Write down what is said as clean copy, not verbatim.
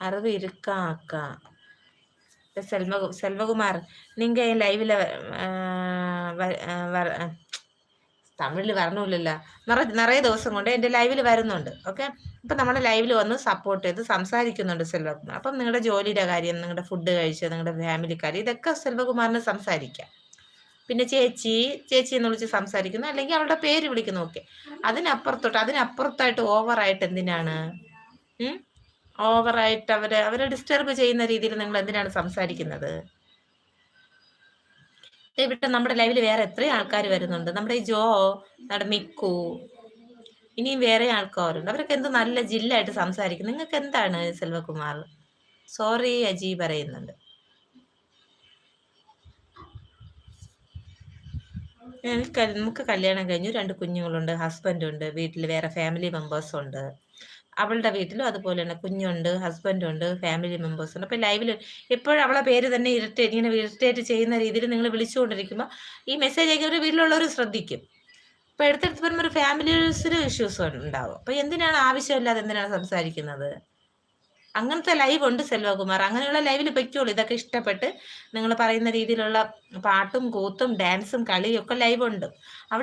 அறிவு இருக்கா அக்கா? செல்வகுமார், நீங்க என் லைவ்ல തമിഴിൽ വരണമില്ലല്ലോ. നിറയെ ദിവസം കൊണ്ട് എൻ്റെ ലൈവിൽ വരുന്നുണ്ട്. ഓക്കെ, അപ്പം നമ്മുടെ ലൈവിൽ വന്ന് സപ്പോർട്ട് ചെയ്ത് സംസാരിക്കുന്നുണ്ട് സെൽവകുമാർ. അപ്പം നിങ്ങളുടെ ജോലിയുടെ കാര്യം, നിങ്ങളുടെ ഫുഡ് കഴിച്ചത്, നിങ്ങളുടെ ഫാമിലി കാര്യം, ഇതൊക്കെ സെൽവകുമാറിന് സംസാരിക്കാം. പിന്നെ ചേച്ചി ചേച്ചി എന്ന് വിളിച്ച് സംസാരിക്കുന്നു, അല്ലെങ്കിൽ അവളുടെ പേര് വിളിക്കുന്നു. ഓക്കെ, അതിനപ്പുറത്തായിട്ട് ഓവറായിട്ട് എന്തിനാണ് ഓവറായിട്ട് അവരെ ഡിസ്റ്റർബ് ചെയ്യുന്ന രീതിയിൽ നിങ്ങൾ എന്തിനാണ് സംസാരിക്കുന്നത്? ഇവിടെ നമ്മുടെ ലൈവിൽ വേറെ എത്രയും ആൾക്കാർ വരുന്നുണ്ട്. നമ്മുടെ ഈ ജോ, നമ്മുടെ മിക്കു, ഇനിയും വേറെ ആൾക്കാരുണ്ട്. അവരൊക്കെ എന്ത് നല്ല ജില്ലായിട്ട് സംസാരിക്കും. നിങ്ങൾക്ക് എന്താണ് സെൽവകുമാർ? സോറി അജി പറയുന്നുണ്ട്. നമുക്ക് കല്യാണം കഴിഞ്ഞു, 2 കുഞ്ഞുങ്ങളുണ്ട്, ഹസ്ബൻഡുണ്ട്, വീട്ടിൽ വേറെ ഫാമിലി മെമ്പേഴ്സ് ഉണ്ട്. അവളുടെ വീട്ടിലും അതുപോലെ തന്നെ കുഞ്ഞുണ്ട്, ഹസ്ബൻഡുണ്ട്, ഫാമിലി മെമ്പേഴ്സ് ഉണ്ട്. അപ്പോൾ ലൈവിൽ എപ്പോഴും അവളെ പേര് തന്നെ ഇറിറ്റേറ്റ് ചെയ്യുന്ന രീതിയിൽ നിങ്ങൾ വിളിച്ചുകൊണ്ടിരിക്കുമ്പോൾ ഈ മെസ്സേജ് അയക്കുന്നവർ വീട്ടിലുള്ളവർ ശ്രദ്ധിക്കും. അപ്പോൾ എടുത്തെടുത്ത് വരുമ്പോൾ ഒരു ഫാമിലീസിന് ഇഷ്യൂസ് ഉണ്ടാവും. അപ്പോൾ ആവശ്യമില്ലാതെ എന്തിനാണ് സംസാരിക്കുന്നത്? അങ്ങനത്തെ ലൈവ് ഉണ്ട് സെൽവകുമാർ. അങ്ങനെയുള്ള ലൈവിൽ പൊയ്ക്കോളൂ. ഇതൊക്കെ ഇഷ്ടപ്പെട്ട് നിങ്ങൾ പറയുന്ന രീതിയിലുള്ള പാട്ടും കൂത്തും ഡാൻസും കളിയും ഒക്കെ ലൈവ് ഉണ്ട്. അവിടെ